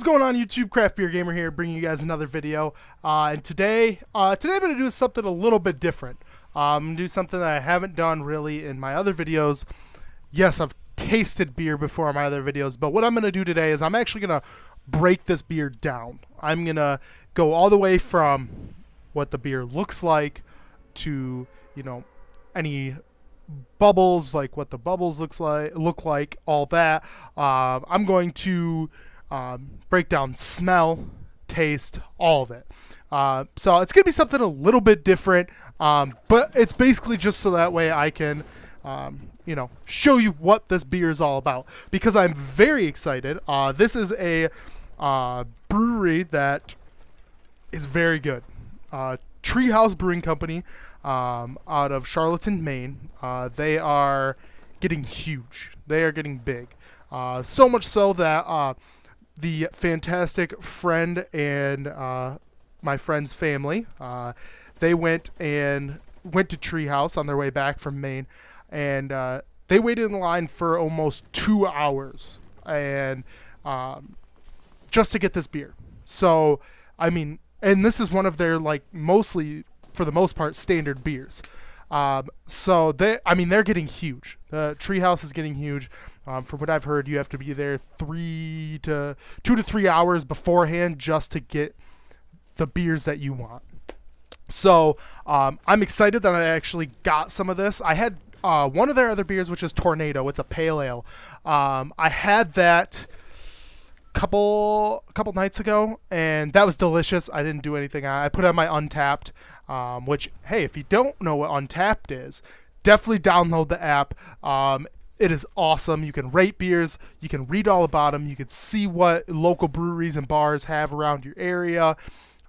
going on YouTube? Craftbeergamer here, bringing you guys another video. And today I'm going to do something a little bit different. I'm going to do something that I haven't done really in my other videos. Yes, I've tasted beer before in my other videos, but what I'm going to do today is I'm actually going to break this beer down. I'm going to go all the way from what the beer looks like to, you know, any bubbles, like what the bubbles look like, all that. I'm going to break down smell, taste, all of it. So it's gonna be something a little bit different, but it's basically just so that way I can you know, show you what this beer is all about, because I'm very excited. This is a brewery that is very good. Treehouse Brewing Company out of Charlottetown, Maine. They are getting huge. They are getting big. So much so that the fantastic friend and my friend's family, they went to Treehouse on their way back from Maine, and they waited in line for almost 2 hours and just to get this beer. So, I mean, and this is one of their, like, mostly, for the most part, standard beers. So they're getting huge. The Treehouse is getting huge. From what I've heard, you have to be there 2 to 3 hours beforehand just to get the beers that you want. So I'm excited that I actually got some of this. I had one of their other beers, which is Tornado. It's a pale ale. I had that couple nights ago, and that was delicious. I didn't do anything. I put it on my Untapped, which, hey, if you don't know what Untapped is, definitely download the app. It is awesome. You can rate beers, you can read all about them, you can see what local breweries and bars have around your area.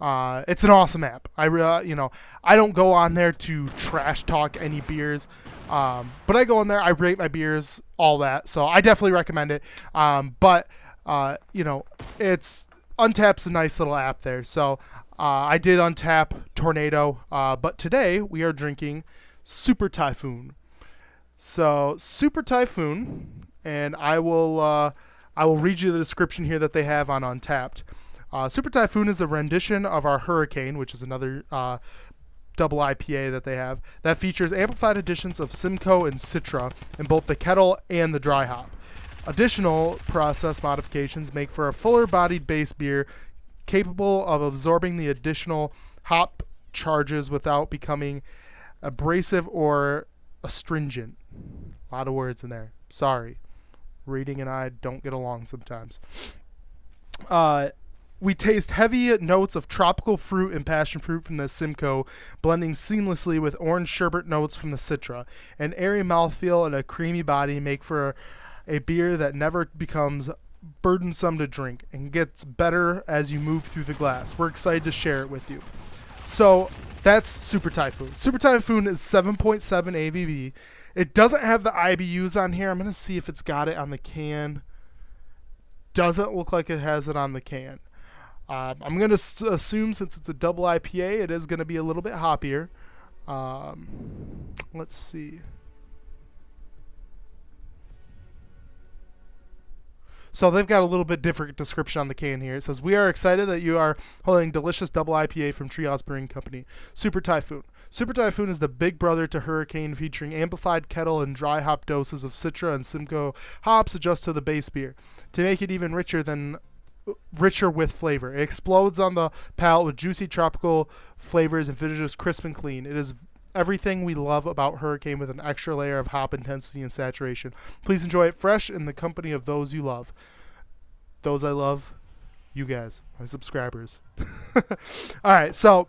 It's an awesome app. You know, I don't go on there to trash talk any beers, but I go on there, I rate my beers, all that. So I definitely recommend it. You know, Untapp's a nice little app there. So I did untap Tornado, but today we are drinking Super Typhoon. So Super Typhoon, and I will read you the description here that they have on Untapped. Super Typhoon is a rendition of our Hurricane, which is another double IPA that they have, that features amplified additions of Simcoe and Citra in both the kettle and the dry hop. Additional process modifications make for a fuller-bodied base beer capable of absorbing the additional hop charges without becoming abrasive or astringent. A lot of words in there. Sorry. Reading and I don't get along sometimes. We taste heavy notes of tropical fruit and passion fruit from the Simcoe, blending seamlessly with orange sherbet notes from the Citra. An airy mouthfeel and a creamy body make for a beer that never becomes burdensome to drink and gets better as you move through the glass. We're excited to share it with you. So that's Super Typhoon. Super Typhoon is 7.7 ABV. It doesn't have the IBUs on here. I'm going to see if it's got it on the can. Doesn't look like it has it on the can. I'm going to assume, since it's a double IPA, it is going to be a little bit hoppier. Let's see. So they've got a little bit different description on the can here. It says, "We are excited that you are holding delicious double IPA from Treehouse Brewing Company, Super Typhoon. Super Typhoon is the big brother to Hurricane, featuring amplified kettle and dry hop doses of Citra and Simcoe hops adjust to the base beer to make it even richer with flavor. It explodes on the palate with juicy tropical flavors and finishes crisp and clean. It is everything we love about Hurricane with an extra layer of hop intensity and saturation. Please enjoy it fresh in the company of those you love." Those I love, you guys, my subscribers. Alright, so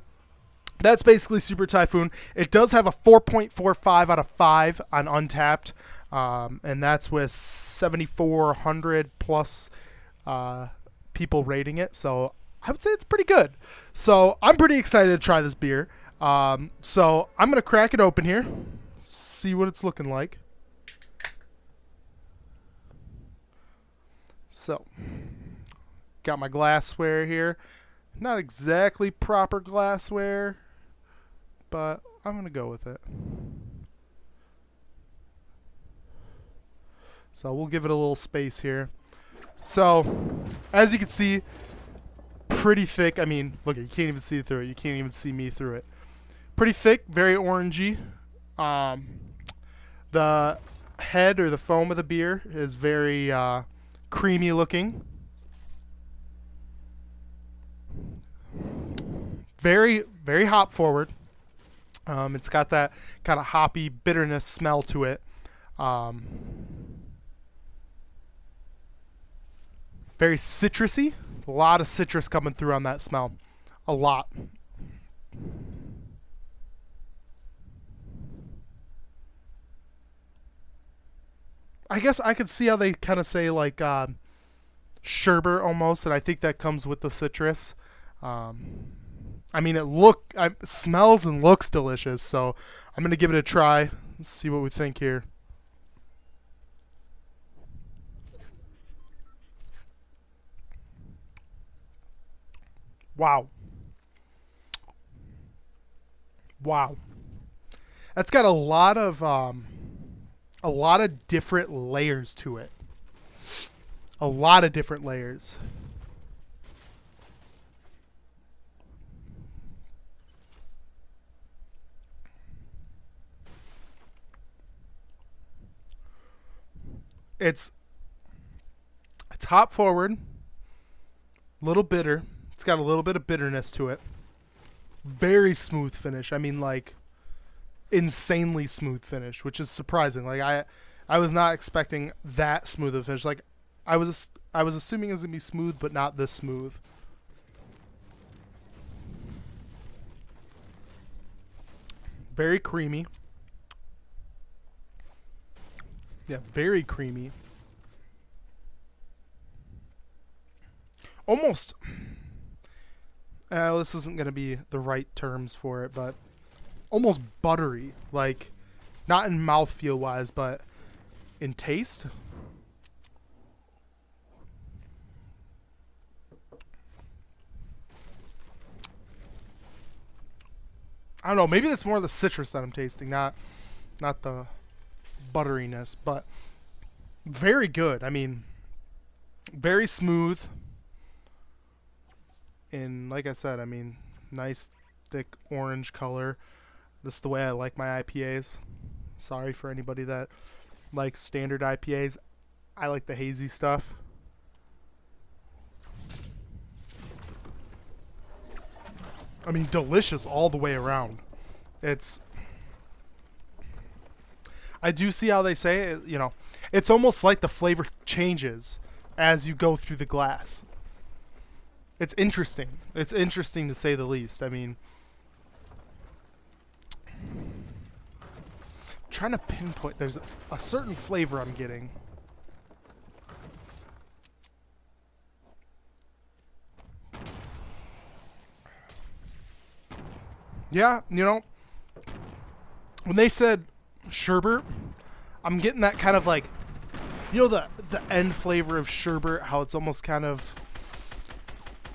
that's basically Super Typhoon. It does have a 4.45 out of 5 on Untapped, and that's with 7,400 plus people rating it, so I would say it's pretty good. So I'm pretty excited to try this beer. So I'm going to crack it open here, see what it's looking like. So, got my glassware here. Not exactly proper glassware, but I'm going to go with it. So we'll give it a little space here. So As you can see, pretty thick. I mean, look, you can't even see through it. You can't even see me through it. Pretty thick, very orangey. The head or the foam of the beer is very creamy looking. Very, very hop forward. It's got that kind of hoppy bitterness smell to it. Very citrusy. A lot of citrus coming through on that smell. A lot. I guess I could see how they kind of say like sherbet almost, and I think that comes with the citrus. I mean, it smells and looks delicious, so I'm gonna give it a try. Let's see what we think here. Wow. Wow. That's got a lot of different layers to it. A lot of different layers. It's hop forward, little bitter. It's got a little bit of bitterness to it. Very smooth finish. I mean, like insanely smooth finish, which is surprising. Like I was not expecting that smooth of finish. Like I was assuming it was gonna be smooth, but not this smooth. Very creamy. Yeah, very creamy. Almost. This isn't gonna be the right terms for it, but almost buttery. Like, not in mouthfeel wise, but in taste. I don't know. Maybe that's more the citrus that I'm tasting, not the butteriness, but very good. I mean, very smooth. And like I said, I mean, nice thick orange color. This is the way I like my IPAs. Sorry for anybody that likes standard IPAs. I like the hazy stuff. I mean, delicious all the way around. I do see how they say it, you know, it's almost like the flavor changes as you go through the glass. It's interesting. It's interesting to say the least. I mean, I'm trying to pinpoint, there's a certain flavor I'm getting. Yeah, you know, when they said sherbet, I'm getting that kind of like, you know, the end flavor of sherbet, how it's almost kind of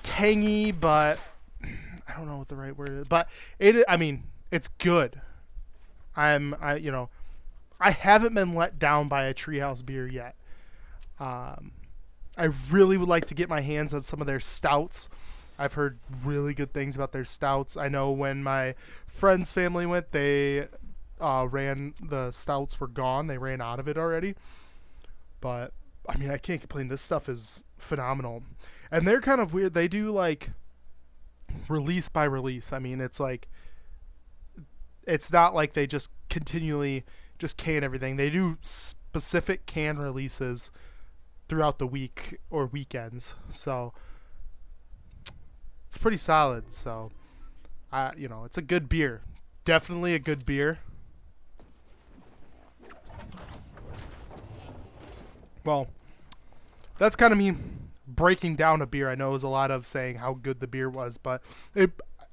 tangy, but I don't know what the right word is, but I mean, it's good. You know, I haven't been let down by a Treehouse beer yet. I really would like to get my hands on some of their stouts. I've heard really good things about their stouts. I know when my friend's family went, they the stouts were gone. They ran out of it already. But, I mean, I can't complain. This stuff is phenomenal. And they're kind of weird. They do, like, release by release. I mean, it's like, it's not like they just continually just can everything. They do specific can releases throughout the week or weekends. So it's pretty solid. So, you know, it's a good beer. Definitely a good beer. Well, that's kind of me breaking down a beer. I know it was a lot of saying how good the beer was, but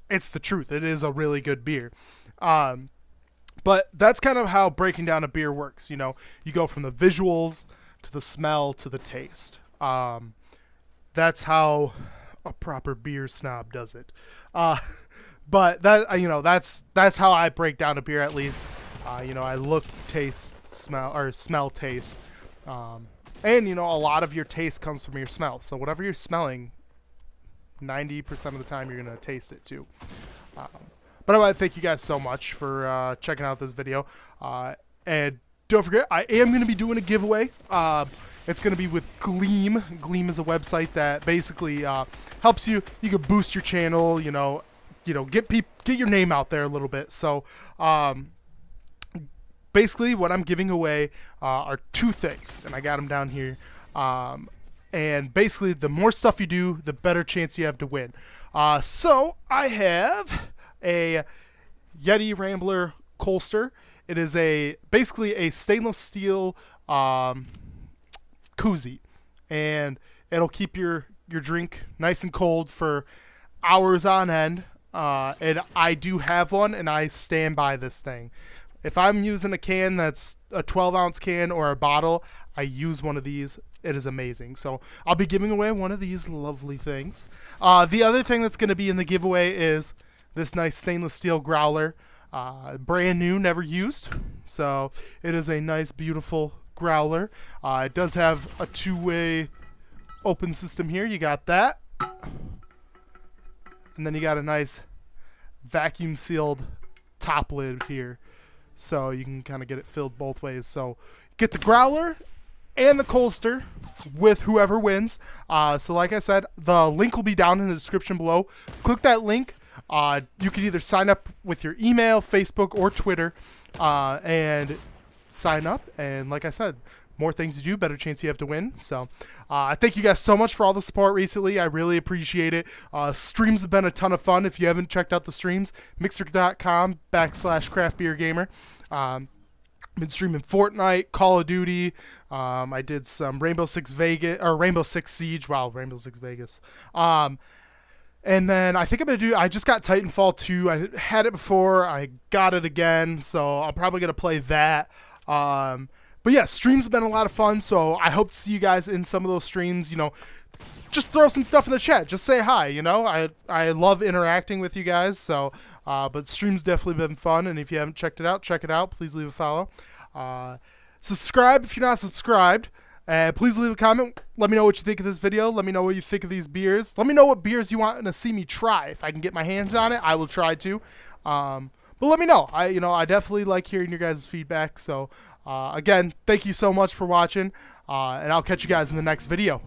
it's the truth. It is a really good beer. But that's kind of how breaking down a beer works. You know, you go from the visuals to the smell to the taste. That's how a proper beer snob does it. But that, you know, that's how I break down a beer, at least. You know, I look, taste, smell, or smell, taste. And you know, a lot of your taste comes from your smell. So whatever you're smelling, 90% of the time you're gonna taste it too. Um, but I want to thank you guys so much for checking out this video. And don't forget, I am going to be doing a giveaway. It's going to be with Gleam. Gleam is a website that basically helps you. You can boost your channel. Get your name out there a little bit. So basically, what I'm giving away are two things, and I got them down here. And basically, the more stuff you do, the better chance you have to win. So I have a Yeti Rambler Colster. It is basically a stainless steel koozie, and it'll keep your drink nice and cold for hours on end. And I do have one, and I stand by this thing. If I'm using a can that's a 12-ounce can or a bottle, I use one of these. It is amazing. So I'll be giving away one of these lovely things. The other thing that's going to be in the giveaway is this nice stainless steel growler. Brand new, never used. So it is a nice, beautiful growler. It does have a two-way open system here. You got that. And then you got a nice vacuum sealed top lid here. So you can kind of get it filled both ways. So get the growler and the Colster with whoever wins. So like I said, the link will be down in the description below. Click that link. You can either sign up with your email, Facebook, or Twitter, and sign up. And like I said, more things you do, better chance you have to win. So I thank you guys so much for all the support recently. I really appreciate it. Streams have been a ton of fun. If you haven't checked out the streams, mixer.com/craftbeergamer. Been streaming Fortnite, Call of Duty. I did some Rainbow Six Siege. Wow, Rainbow Six Vegas. And then I think I just got Titanfall 2. I had it before. I got it again. So I'm probably going to play that. But yeah, streams have been a lot of fun. So I hope to see you guys in some of those streams. Just throw some stuff in the chat. Just say hi. I love interacting with you guys. So, but streams definitely been fun. And if you haven't checked it out, check it out. Please leave a follow. Subscribe if you're not subscribed. Please leave a comment. Let me know what you think of this video. Let me know what you think of these beers. Let me know what beers you want to see me try. If I can get my hands on it, I will try to. But let me know. I definitely like hearing your guys' feedback. So, again, thank you so much for watching. And I'll catch you guys in the next video.